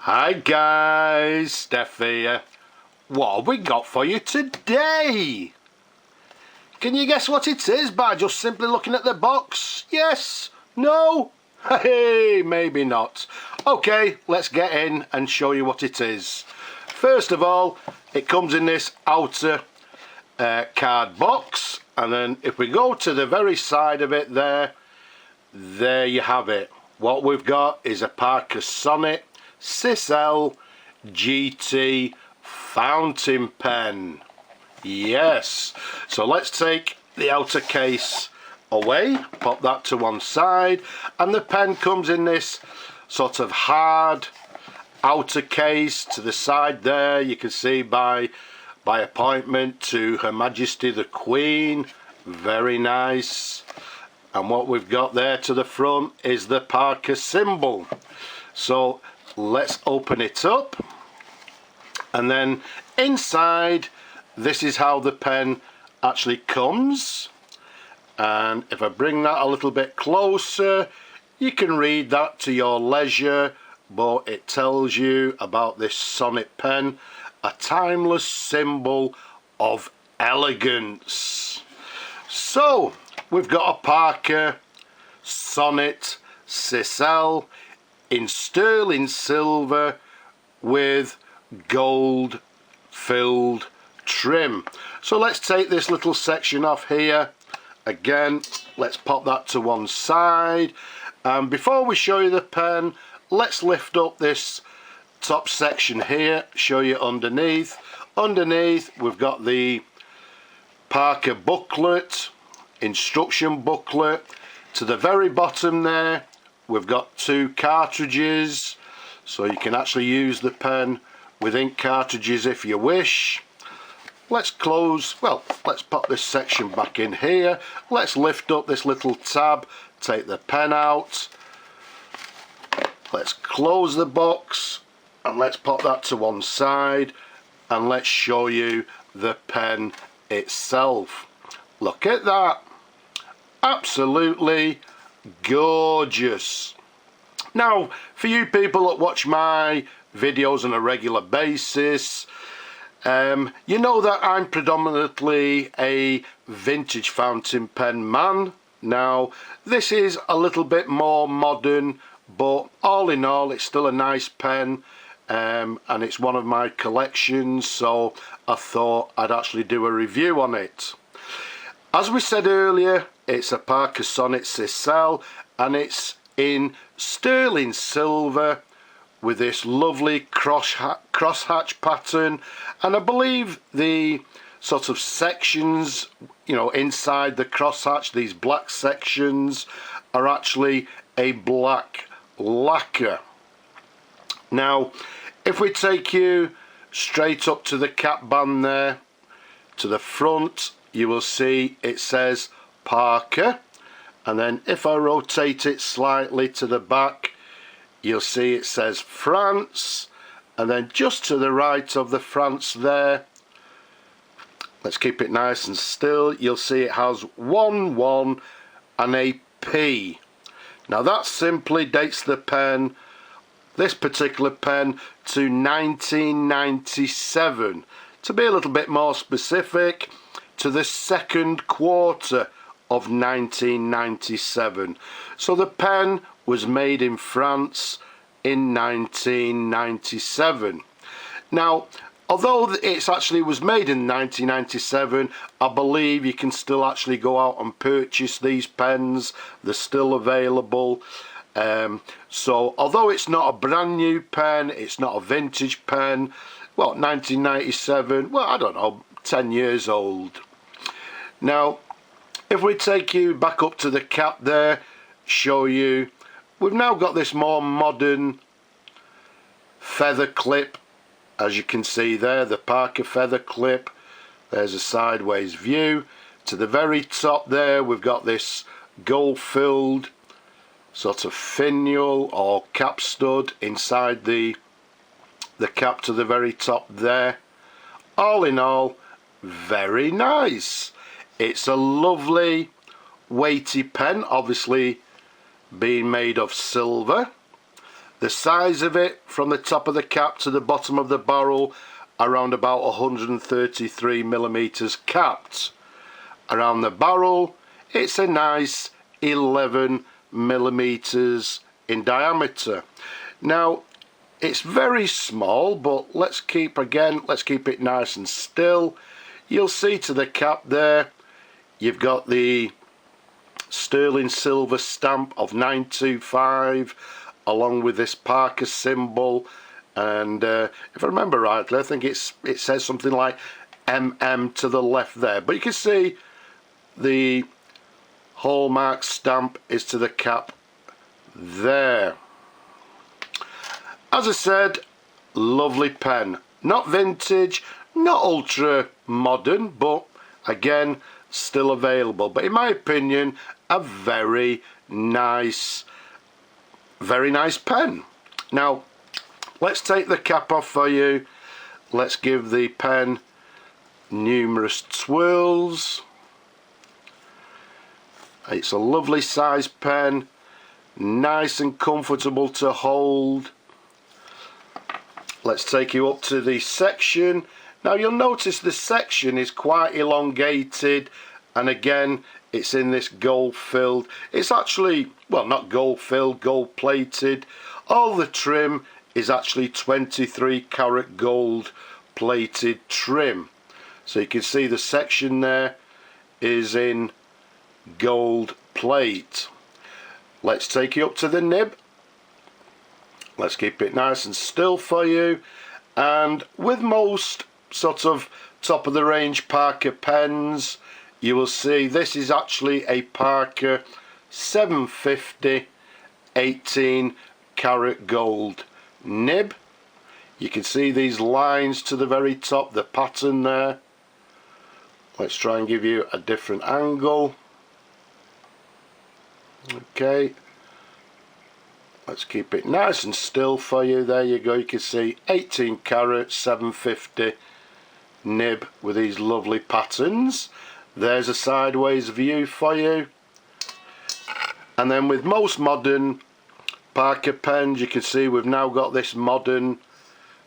Hi guys, Steph here. What have we got for you today? Can you guess what it is by just simply looking at the box? Yes? No? Hey, maybe not. Okay, let's get in and show you what it is. First of all, it comes in this outer card box, and then if we go to the very side of it there you have it. What we've got is a Parker Sonnet Cisele GT fountain pen. Yes, so let's take the outer case away, pop that to one side, and the pen comes in this sort of hard outer case. To the side there you can see by appointment to Her Majesty the Queen, very nice. And what we've got there to the front is the Parker symbol. So let's open it up, and then inside this is how the pen actually comes. And if I bring that a little bit closer, you can read that to your leisure, but it tells you about this Sonnet pen, a timeless symbol of elegance. So we've got a Parker Sonnet Cisele in sterling silver with gold filled trim. So let's take this little section off here. Again, let's pop that to one side, and before we show you the pen, let's lift up this top section here, show you underneath. Underneath we've got the Parker booklet, instruction booklet. To the very bottom there we've got two cartridges, so you can actually use the pen with ink cartridges if you wish. Let's pop this section back in here. Let's lift up this little tab, take the pen out. Let's close the box, and let's pop that to one side, and let's show you the pen itself. Look at that, absolutely gorgeous. Now, for you people that watch my videos on a regular basis, you know that I'm predominantly a vintage fountain pen man. Now, this is a little bit more modern, but all in all it's still a nice pen, and it's one of my collections, so I thought I'd actually do a review on it. As we said earlier, it's a Parker Sonnet Cisele, and it's in sterling silver with this lovely crosshatch pattern, and I believe the sort of sections, inside the crosshatch, these black sections are actually a black lacquer. Now, if we take you straight up to the cap band there, to the front, you will see it says Parker, and then if I rotate it slightly to the back, you'll see it says France, and then just to the right of the France there, let's keep it nice and still, you'll see it has 1-1 and a P. Now that simply dates the pen, this particular pen, to 1997. To be a little bit more specific, to the second quarter of 1997. So the pen was made in France in 1997. Now, although it actually was made in 1997, I believe you can still actually go out and purchase these pens. They're still available. So although it's not a brand new pen, it's not a vintage pen, well, 1997, well, I don't know, 10 years old. Now, if we take you back up to the cap there, show you, we've now got this more modern feather clip, as you can see there, the Parker feather clip. There's a sideways view. To the very top there we've got this gold filled sort of finial or cap stud inside the cap to the very top there. All in all, very nice. It's a lovely weighty pen, obviously being made of silver. The size of it from the top of the cap to the bottom of the barrel, around about 133 millimeters capped. Around the barrel, it's a nice 11 millimeters in diameter. Now, it's very small, but let's keep it nice and still. You'll see to the cap there, you've got the sterling silver stamp of 925, along with this Parker symbol, and if I remember rightly, I think it says something like MM to the left there, but you can see the hallmark stamp is to the cap there. As I said, lovely pen, not vintage, not ultra modern, but again still available, but in my opinion a very nice pen. Now let's take the cap off for you. Let's give the pen numerous twirls. It's a lovely size pen, nice and comfortable to hold. Let's take you up to the section. Now you'll notice the section is quite elongated, and again it's in this gold filled. It's actually, well, not gold filled, gold plated. All the trim is actually 23 karat gold plated trim. So you can see the section there is in gold plate. Let's take you up to the nib. Let's keep it nice and still for you. And with most sort of top of the range Parker pens, you will see this is actually a Parker 750 18 karat gold nib. You can see these lines to the very top, the pattern there. Let's try and give you a different angle. Okay, let's keep it nice and still for you. There you go, you can see 18 karat 750 nib with these lovely patterns. There's a sideways view for you. And then with most modern Parker pens, you can see we've now got this modern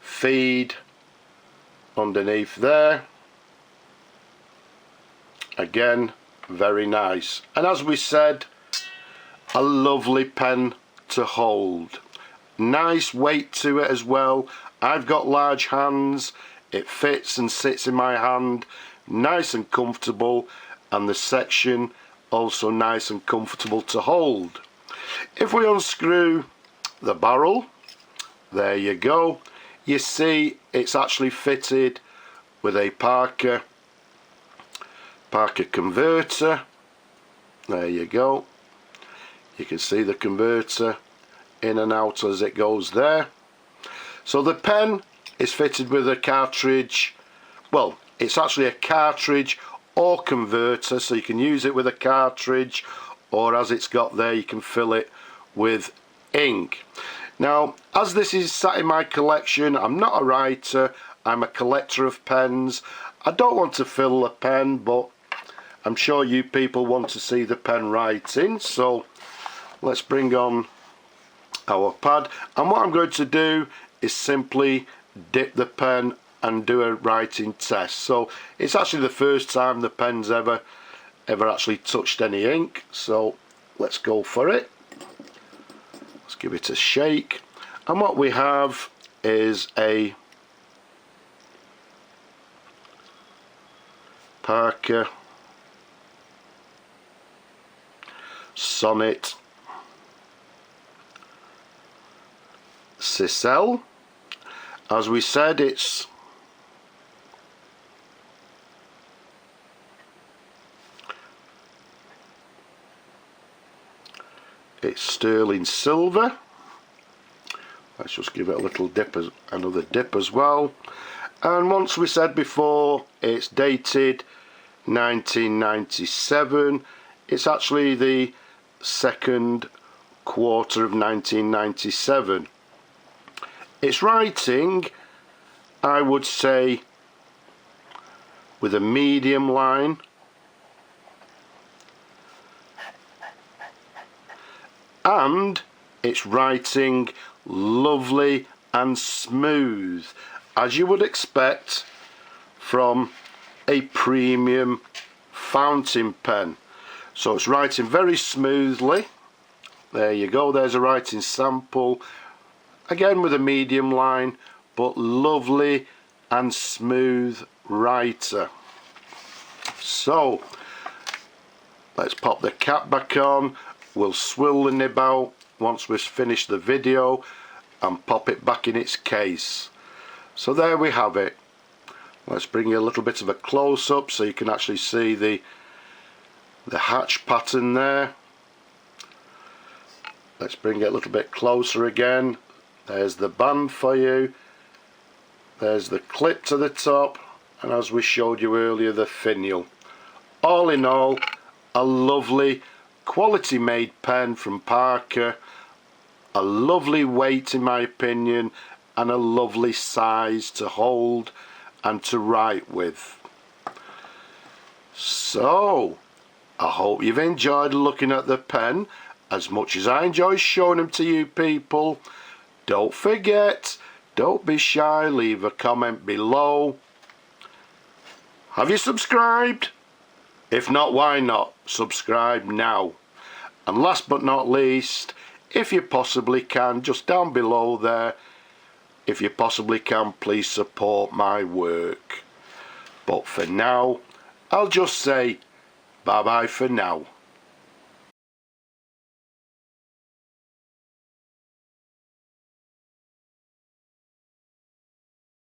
feed underneath there. Again, very nice. And as we said, a lovely pen to hold. Nice weight to it as well. I've got large hands. It fits and sits in my hand. Nice and comfortable. And the section also nice and comfortable to hold. If we unscrew the barrel, there you go. You see it's actually fitted with a Parker converter. There you go. You can see the converter in and out as it goes there. So the pen is fitted with a cartridge. Well, it's actually a cartridge or converter, so you can use it with a cartridge, or as it's got there, you can fill it with ink. Now, as this is sat in my collection, I'm not a writer, I'm a collector of pens. I don't want to fill the pen, but I'm sure you people want to see the pen writing, so let's bring on our pad, and what I'm going to do is simply dip the pen and do a writing test. So it's actually the first time the pen's ever actually touched any ink, so let's go for it. Let's give it a shake, and what we have is a Parker Sonnet Cisele. As we said, it's sterling silver. Let's just give it a little dip, another dip as well. And once we said before, it's dated 1997. It's actually the second quarter of 1997. It's writing, I would say, with a medium line, and it's writing lovely and smooth, as you would expect from a premium fountain pen. So it's writing very smoothly. There you go, there's a writing sample, again with a medium line, but lovely and smooth writer. So let's pop the cap back on. We'll swivel the nib out once we've finished the video and pop it back in its case. So there we have it. Let's bring you a little bit of a close-up so you can actually see the hatch pattern there. Let's bring it a little bit closer again. There's the band for you. There's the clip to the top, and as we showed you earlier, the finial. All in all, a lovely quality made pen from Parker. A lovely weight in my opinion, and a lovely size to hold and to write with. So I hope you've enjoyed looking at the pen as much as I enjoy showing them to you people. Don't forget, don't be shy, leave a comment below. Have you subscribed? If not, why not? Subscribe now. And last but not least, if you possibly can, just down below there, if you possibly can, please support my work. But for now, I'll just say bye bye for now.